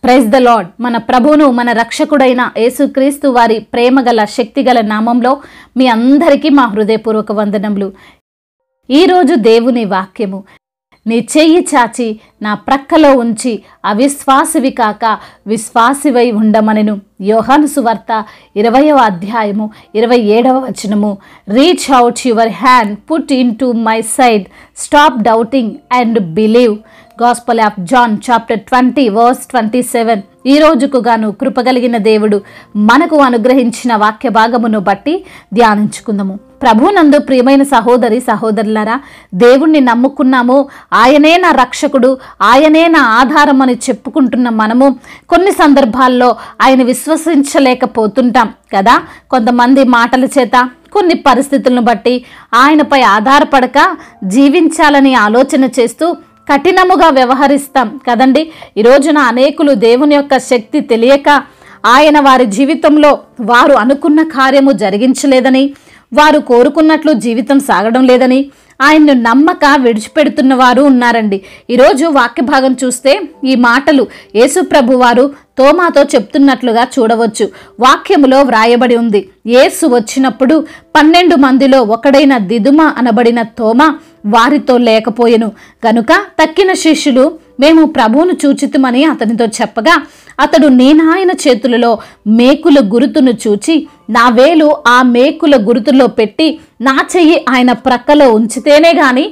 Praise the lord. మన ప్రభువును మన రక్షకుడైన యేసుక్రీస్తు వారి ప్రేమగల శక్తిగల నామంలో మీ అందరికీ మా హృదయపూర్వక వందనములు. ఈరోజు దేవుని వాక్యము, నీ చెయ్యి చాచి నా ప్రక్కలో ఉంచి అవిశ్వాసివి కాక విశ్వాసివై ఉండమనెను. యోహాను సువార్త 20వ అధ్యాయము 27వ వచనము. Reach out your hand, put into my side, stop doubting and believe. Gospel of John chapter 20 verse 27. ఈ రోజుకు గాను కృపగలిగిన దేవుడు మనకు అనుగ్రహించిన వాక్య భాగమును బట్టి ధ్యానించుకుందాము. ప్రభునందు ప్రియమైన సహోదరి సహోదరులారా, దేవుణ్ణి నమ్ముకున్నాము, ఆయనే నా రక్షకుడు, ఆయనే నా ఆధారం అని చెప్పుకుంటున్న మనము కొన్ని సందర్భాల్లో ఆయన విశ్వసించలేకపోతుంటాం కదా. కొంతమంది మాటల చేత, కొన్ని పరిస్థితులను బట్టి ఆయనపై ఆధారపడక జీవించాలని ఆలోచన చేస్తూ కఠినముగా వ్యవహరిస్తాం కదండి. ఈ రోజున అనేకులు దేవుని యొక్క శక్తి తెలియక ఆయన వారి జీవితంలో వారు అనుకున్న కార్యము జరిగించలేదని, వారు కోరుకున్నట్లు జీవితం సాగడం లేదని ఆయన్ను నమ్మక విడిచిపెడుతున్న వారు ఉన్నారండి. ఈరోజు వాక్య భాగం చూస్తే ఈ మాటలు యేసు ప్రభు వారు తోమాతో చెప్తున్నట్లుగా చూడవచ్చు. వాక్యములో వ్రాయబడి ఉంది, యేసు వచ్చినప్పుడు 12 మందిలో ఒకడైన దిదుమ అనబడిన తోమా వారితో లేకపోయెను. కనుక తక్కిన శిష్యులు మేము ప్రభువును చూచితుమని అతనితో చెప్పగా, అతడు నేనాయన చేతులలో మేకుల గురుతును చూచి నా వేలు ఆ మేకుల గురుతులో పెట్టి నా చెయ్యి ఆయన ప్రక్కలో ఉంచితేనే గాని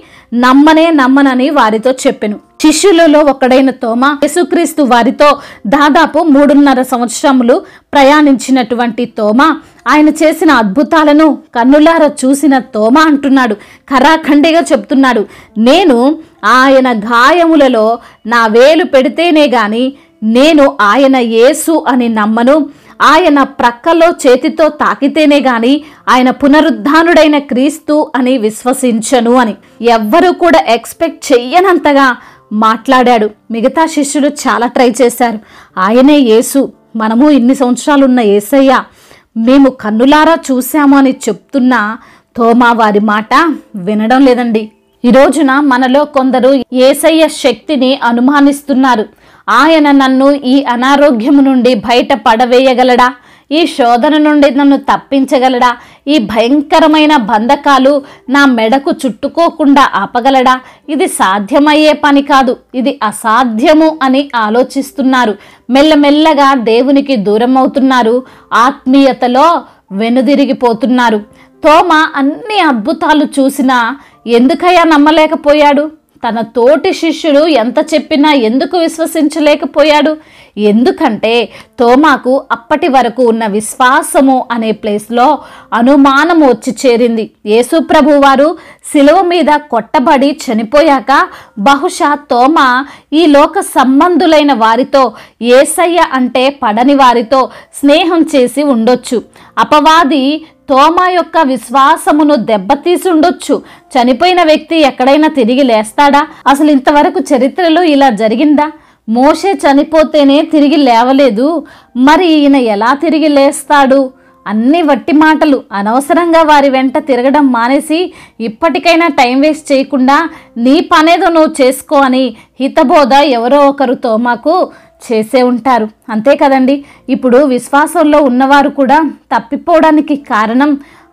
నమ్మనని వారితో చెప్పెను. శిష్యులలో ఒకడైన తోమా యేసుక్రీస్తు వారితో దాదాపు 3.5 సంవత్సరములు ప్రయాణించినటువంటి తోమా, ఆయన చేసిన అద్భుతాలను కన్నులారా చూసిన తోమా అంటున్నాడు, ఖరాఖండిగా చెప్తున్నాడు, నేను ఆయన గాయములలో నా వేలు పెడితేనే గాని నేను ఆయన యేసు అని నమ్మను, ఆయన ప్రక్కలో చేతితో తాకితేనే గాని ఆయన పునరుద్ధానుడైన క్రీస్తు అని విశ్వసించను అని. ఎవ్వరూ కూడా ఎక్స్పెక్ట్ చెయ్యనంతగా మాట్లాడాడు. మిగతా శిష్యులు చాలా ట్రై చేశారు. ఆయనే యేసు, మనము ఇన్ని సంవత్సరాలు ఉన్న యేసయ్య, మేము కన్నులారా చూశాము అని చెప్తున్నా తోమా వారి మాట వినడం లేదండి. ఈ రోజున మనలో కొందరు యేసయ్య శక్తిని అనుమానిస్తున్నారు. ఆయన నన్ను ఈ అనారోగ్యము నుండి బయట పడవేయగలడా, ఈ శోధన నుండి నన్ను తప్పించగలడా, ఈ భయంకరమైన బంధకాలు నా మెడకు చుట్టుకోకుండా ఆపగలడా, ఇది సాధ్యమయ్యే పని కాదు, ఇది అసాధ్యము అని ఆలోచిస్తున్నారు. మెల్లమెల్లగా దేవునికి దూరం అవుతున్నారు, ఆత్మీయతలో వెనుదిరిగిపోతున్నారు. తోమా అన్ని అద్భుతాలు చూసినా ఎందుకయ్యా నమ్మలేకపోయాడు? తన తోటి శిష్యుడు ఎంత చెప్పినా ఎందుకు విశ్వసించలేకపోయాడు? ఎందుకంటే తోమాకు అప్పటి వరకు ఉన్న విశ్వాసము అనే ప్లేస్లో అనుమానము వచ్చి చేరింది. యేసు ప్రభు వారు శిలువ మీద కొట్టబడి చనిపోయాక బహుశా తోమా ఈ లోక సంబంధులైన వారితో, యేసయ్య అంటే పడని వారితో స్నేహం చేసి ఉండొచ్చు. అపవాది తోమా యొక్క విశ్వాసమును దెబ్బతీసి ఉండొచ్చు. చనిపోయిన వ్యక్తి ఎక్కడైనా తిరిగి లేస్తాడా? అసలు ఇంతవరకు చరిత్రలో ఇలా జరిగిందా? మోషే చనిపోతేనే తిరిగి లేవలేదు, మరి ఈయన ఎలా తిరిగి లేస్తాడు? అన్ని వట్టి మాటలు. అనవసరంగా వారి వెంట తిరగడం మానేసి ఇప్పటికైనా టైం వేస్ట్ చేయకుండా నీ పనేదో నువ్వు చేసుకో అని హితబోధ ఎవరో ఒకరు తోమాకు చేసే ఉంటారు. అంతే కదండి. ఇప్పుడు విశ్వాసంలో ఉన్నవారు కూడా తప్పిపోవడానికి కారణం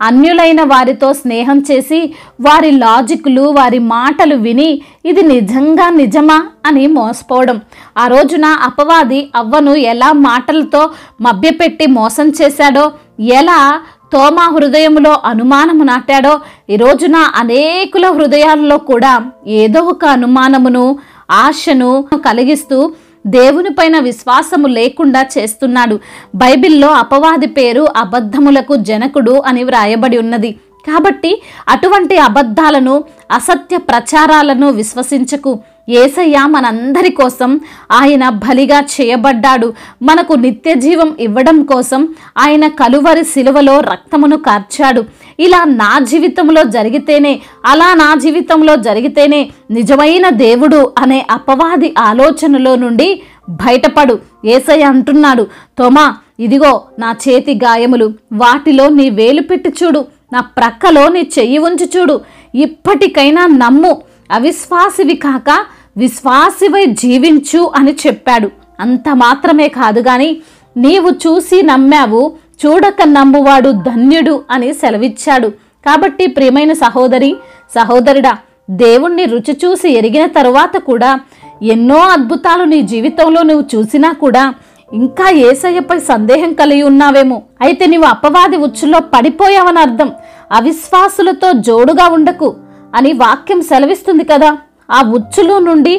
అన్యులైన వారితో స్నేహం చేసి వారి లాజిక్లు, వారి మాటలు విని ఇది నిజంగా నిజమా అని మోసపోవడం. ఆ రోజున అపవాది అవ్వను ఎలా మాటలతో మభ్యపెట్టి మోసం చేశాడో, ఎలా తోమా హృదయంలో అనుమానము నాటాడో, ఈ రోజున అనేకుల హృదయాల్లో కూడా ఏదో ఒక అనుమానమును, ఆశను కలిగిస్తూ దేవుని పైన విశ్వాసము లేకుండా చేస్తున్నాడు. బైబిల్లో అపవాది పేరు అబద్ధములకు జనకుడు అని వ్రాయబడి ఉన్నది. కాబట్టి అటువంటి అబద్ధాలను, అసత్య ప్రచారాలను విశ్వసించకు. యేసయ్య మనందరి కోసం ఆయన బలిగా చేయబడ్డాడు. మనకు నిత్య జీవం ఇవ్వడం కోసం ఆయన కలువరి శిలువలో రక్తమును కార్చాడు. ఇలా నా జీవితంలో జరిగితేనే, అలా నా జీవితంలో జరిగితేనే నిజమైన దేవుడు అనే అపవాది ఆలోచనలో నుండి బయటపడు. యేసయ్య అంటున్నాడు, తోమా ఇదిగో నా చేతి గాయములు, వాటిలో నీ వేలు పెట్టి చూడు, నా ప్రక్కలో నీ చెయ్యి ఉంచి చూడు, ఇప్పటికైనా నమ్ము, అవిశ్వాసివి కాక విశ్వాసివై జీవించు అని చెప్పాడు. అంత మాత్రమే కాదు కానీ నీవు చూసి నమ్మావు, చూడక నమ్మువాడు ధన్యుడు అని సెలవిచ్చాడు. కాబట్టి ప్రియమైన సహోదరి సహోదరుడా, దేవుణ్ణి రుచి చూసి ఎరిగిన తరువాత కూడా ఎన్నో అద్భుతాలు నీ జీవితంలో నువ్వు చూసినా కూడా ఇంకా యేసయ్యపై సందేహం కలిగి ఉన్నావేమో. అయితే నీవు అపవాది ఉచ్చులో పడిపోయావని అర్థం. అవిశ్వాసులతో జోడుగా ఉండకు అని వాక్యం సెలవిస్తుంది కదా. ఆ ఉచ్చులో నుండి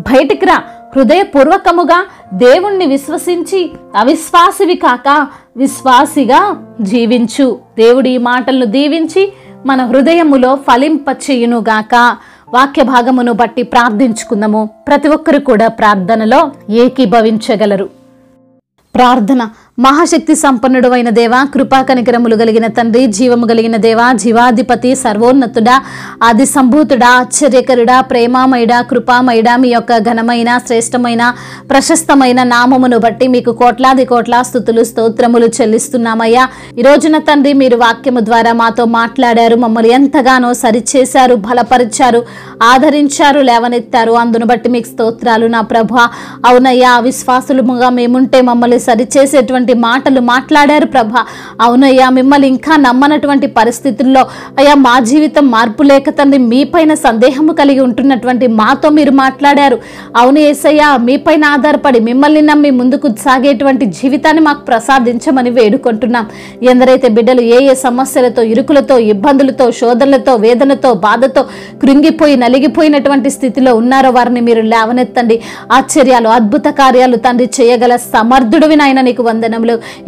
బయటికి రా. హృదయపూర్వకముగా దేవుణ్ణి విశ్వసించి అవిశ్వాసివి కాక విశ్వాసిగా జీవించు. దేవుడి ఈ మాటలను దీవించి మన హృదయములో ఫలింపచేయునుగాక. వాక్య భాగమును బట్టి ప్రార్థించుకుందాము. ప్రతి ఒక్కరు కూడా ప్రార్థనలో ఏకీభవించగలరు. ప్రార్థన. మహాశక్తి సంపన్నుడు అయిన దేవా, కృపా కనికరములు కలిగిన తండ్రి, జీవము కలిగిన దేవా, జీవాధిపతి, సర్వోన్నతుడా, ఆది సంభూతుడా, ఆశ్చర్యకరుడా, ప్రేమామయుడా, కృపామయుడా, మీ యొక్క ఘనమైన శ్రేష్టమైన ప్రశస్తమైన నామమును బట్టి మీకు కోట్లాది కోట్ల స్తుతులు స్తోత్రములు చెల్లిస్తున్నామయ్యా. ఈ రోజున తండ్రి మీరు వాక్యము ద్వారా మాతో మాట్లాడారు, మమ్మల్ని ఎంతగానో సరిచేశారు, బలపరిచారు, ఆదరించారు, లేవనెత్తారు. అందును బట్టి మీకు స్తోత్రాలు నా ప్రభువా. అవునయ్యా, అవిశ్వాసులుగా మేముంటే మమ్మల్ని సరిచేసేటువంటి మాటలు మాట్లాడారు ప్రభా. అవునయ్యా, మిమ్మల్ని ఇంకా నమ్మనటువంటి పరిస్థితుల్లో అయ్యా మా జీవితం మార్పు లేక తండ్రి మీపైన సందేహము కలిగి ఉంటున్నటువంటి మాతో మీరు మాట్లాడారు. అవును యేసయ్యా, మీపైన ఆధారపడి మిమ్మల్ని నమ్మి ముందుకు సాగేటువంటి జీవితాన్ని మాకు ప్రసాదించమని వేడుకుంటున్నాం. ఎందరైతే బిడ్డలు ఏ ఏ సమస్యలతో, ఇరుకులతో, ఇబ్బందులతో, శోధనలతో, వేదనతో, బాధతో కృంగిపోయి నలిగిపోయినటువంటి స్థితిలో ఉన్నారో వారిని మీరు లేవనెత్తండి. ఆశ్చర్యాలు, అద్భుత కార్యాలు తండ్రి చేయగల సమర్థుడివి నాయన, నీకు వందనములు.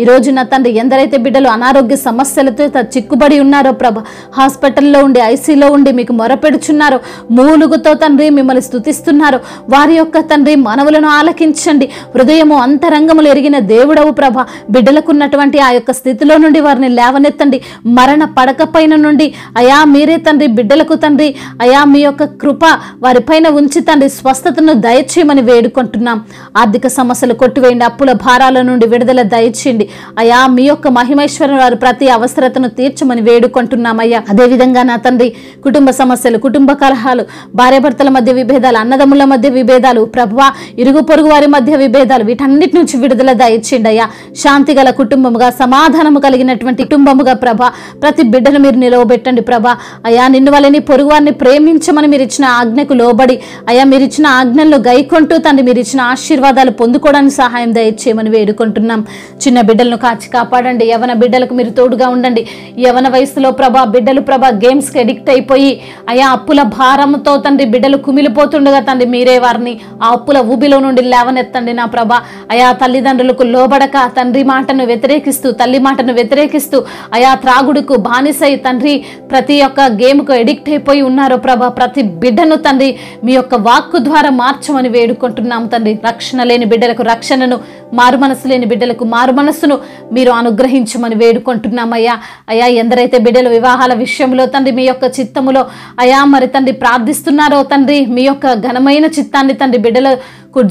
ఈ రోజు నా తండ్రి ఎందరైతే బిడ్డలు అనారోగ్య సమస్యలతో చిక్కుబడి ఉన్నారో ప్రభ, హాస్పిటల్లో ఉండి ఐసీలో ఉండి మీకు మొరపెడుచున్నారో, మూలుగుతో తండ్రి మిమ్మల్ని స్తుతిస్తున్నారో వారి యొక్క తండ్రి మనవులను ఆలకించండి. హృదయము అంతరంగములు ఎరిగిన దేవుడవు ప్రభ, బిడ్డలకున్నటువంటి ఆ యొక్క స్థితిలో నుండి వారిని లేవనెత్తండి. మరణ పడక పైన నుండి అయా మీరే తండ్రి బిడ్డలకు తండ్రి అయా మీ యొక్క కృప వారిపైన ఉంచి తండ్రి స్వస్థతను దయచేయమని వేడుకుంటున్నాం. ఆర్థిక సమస్యలు కొట్టివేయండి, అప్పుల భారాల నుండి విడుదల దయచేయండి అయా. మీ యొక్క మహిమేశ్వరం వారు ప్రతి అవసరతను తీర్చమని వేడుకుంటున్నామయ్యా. అదేవిధంగా నా తండ్రి కుటుంబ సమస్యలు, కుటుంబ కలహాలు, భార్యాభర్తల మధ్య విభేదాలు, అన్నదమ్ముల మధ్య విభేదాలు ప్రభువా, ఇరుగు పొరుగు వారి మధ్య విభేదాలు, వీటన్నిటి నుంచి విడుదల దయచేయండి అయ్యా. శాంతి గల కుటుంబముగా, సమాధానము కలిగినటువంటి కుటుంబముగా ప్రభా ప్రతి బిడ్డను మీరు నిలవబెట్టండి ప్రభా. అయా నిన్ను వలని పొరుగు వారిని ప్రేమించమని మీరు ఇచ్చిన ఆజ్ఞకు లోబడి అయా మీరు ఇచ్చిన ఆజ్ఞల్లో గైకొంటూ తండ్రి మీరు ఇచ్చిన ఆశీర్వాదాలు పొందుకోవడానికి సహాయం దయచేయమని వేడుకుంటున్నాం. చిన్న బిడ్డలను కాచి కాపాడండి. యవన బిడ్డలకు మీరు తోడుగా ఉండండి. యవన వయసులో ప్రభా బిడ్డలు ప్రభా గేమ్స్కి అడిక్ట్ అయిపోయి అయా అప్పుల భారంతో తండ్రి బిడ్డలు కుమిలిపోతుండగా తండ్రి మీరే వారిని ఆ అప్పుల ఊబిలో నుండి లేవనెత్తండి నా ప్రభా. అయా తల్లిదండ్రులకు లోబడక తండ్రి మాటను వ్యతిరేకిస్తూ, తల్లి మాటను వ్యతిరేకిస్తూ అయా త్రాగుడుకు బానిసై తండ్రి ప్రతి ఒక్క గేమ్కు అడిక్ట్ అయిపోయి ఉన్నారో ప్రభా, ప్రతి బిడ్డను తండ్రి మీ యొక్క వాక్కు ద్వారా మార్చమని వేడుకుంటున్నాం తండ్రి. రక్షణ లేని బిడ్డలకు రక్షణను, మారు మనసు లేని బిడ్డలకు మారు మనస్సును మీరు అనుగ్రహించమని వేడుకుంటున్నామయ్యా. అయా ఎందరైతే బిడ్డలు వివాహాల విషయంలో తండ్రి మీ యొక్క చిత్తములో అయా మరి తండ్రి ప్రార్థిస్తున్నారో తండ్రి మీ యొక్క ఘనమైన చిత్తాన్ని తండ్రి బిడ్డల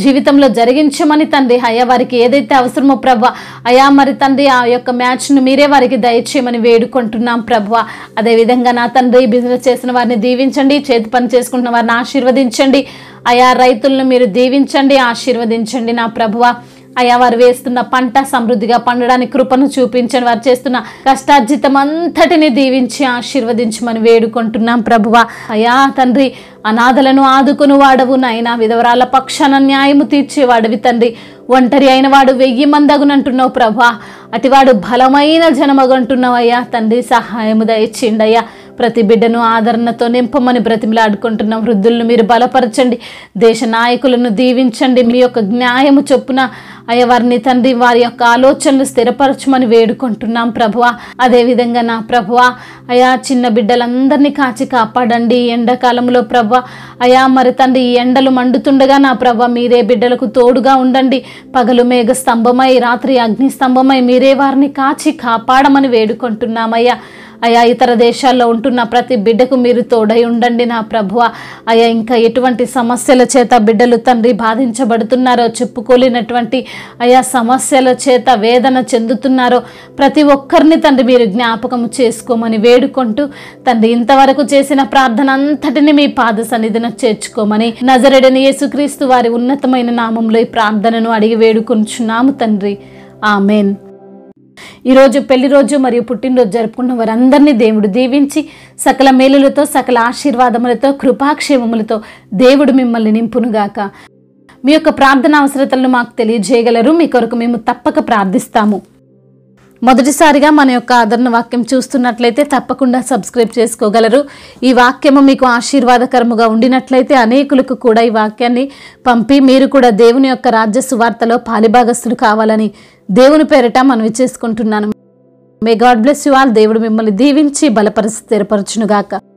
జీవితంలో జరిగించమని తండ్రి అయ్యా వారికి ఏదైతే అవసరమో ప్రభా అయా మరి తండ్రి ఆ యొక్క మ్యాచ్ను మీరే వారికి దయచేయమని వేడుకుంటున్నాం ప్రభా. అదేవిధంగా నా తండ్రి బిజినెస్ చేసిన వారిని దీవించండి, చేతి పని చేసుకుంటున్న వారిని ఆశీర్వదించండి అయా. రైతులను మీరు దీవించండి, ఆశీర్వదించండి నా ప్రభువా. అయా వారు వేస్తున్న పంట సమృద్ధిగా పండడానికి కృపను చూపించండి. వారు చేస్తున్న కష్టార్జితం అంతటిని దీవించి ఆశీర్వదించమని వేడుకుంటున్నాం ప్రభువా. అయా తండ్రి అనాథలను ఆదుకుని వాడవు నాయన, విధవరాల పక్షాన న్యాయము తీర్చేవాడివి తండ్రి. ఒంటరి అయిన వాడు 1000 మంది అగునంటున్నావు ప్రభా, అటివాడు బలమైన జనమగంటున్నావు అయ్యా తండ్రి. సహాయము దయచేయండి అయ్యా. ప్రతి బిడ్డను ఆదరణతో నింపమని బ్రతిమలాడుకుంటున్నాం. వృద్ధులను మీరు బలపరచండి, దేశ నాయకులను దీవించండి. మీ యొక్క న్యాయము చొప్పున అయ్యా వారిని తండ్రి వారి యొక్క ఆలోచనలు స్థిరపరచమని వేడుకుంటున్నాం ప్రభువా. అదేవిధంగా నా ప్రభువా అయా చిన్న బిడ్డలందరినీ కాచి కాపాడండి. ఎండాకాలంలో ప్రభా అయా మరి తండ్రి ఈ ఎండలు మండుతుండగా నా ప్రభా మీరే బిడ్డలకు తోడుగా ఉండండి. పగలు మేఘ స్తంభమై, రాత్రి అగ్ని స్తంభమై మీరే వారిని కాచి కాపాడమని వేడుకుంటున్నామయ్యా. అయా ఇతర దేశాల్లో ఉంటున్న ప్రతి బిడ్డకు మీరు తోడై ఉండండి నా ప్రభువా. అయా ఇంకా ఎటువంటి సమస్యల చేత బిడ్డలు తండ్రి బాధించబడుతున్నారో, చెప్పుకోలేనటువంటి అయా సమస్యల చేత వేదన చెందుతున్నారో ప్రతి ఒక్కరిని తండ్రి మీరు జ్ఞాపకం చేసుకోమని వేడుకుంటూ తండ్రి ఇంతవరకు చేసిన ప్రార్థన అంతటిని మీ పాద సన్నిధిన చేర్చుకోమని నజరేయుడైన యేసుక్రీస్తు వారి ఉన్నతమైన నామంలో ఈ ప్రార్థనను అడిగి వేడుకొంచున్నాము తండ్రి. ఆమేన్. ఈరోజు పెళ్లి రోజు మరియు పుట్టినరోజు జరుపుకున్న వారందరినీ దేవుడు దీవించి సకల మేలులతో, సకల ఆశీర్వాదములతో, కృపాక్షేమములతో దేవుడు మిమ్మల్ని నింపునుగాక. మీ యొక్క ప్రార్థన అవసరతలను మాకు తెలియజేయగలరు. మీ కొరకు మేము తప్పక ప్రార్థిస్తాము. మొదటిసారిగా మన యొక్క ఆదరణ వాక్యం చూస్తున్నట్లయితే తప్పకుండా సబ్స్క్రైబ్ చేసుకోగలరు. ఈ వాక్యము మీకు ఆశీర్వాదకరముగా ఉండినట్లయితే అనేకులకు కూడా ఈ వాక్యాన్ని పంపి మీరు కూడా దేవుని యొక్క రాజ్య సువార్తలో పాలిభాగస్తులు కావాలని దేవుని పేరిట మనవి చేసుకుంటున్నాను. May God bless you all. దేవుడు మిమ్మల్ని దీవించి బలపరిచి స్థిరపరచునుగాక.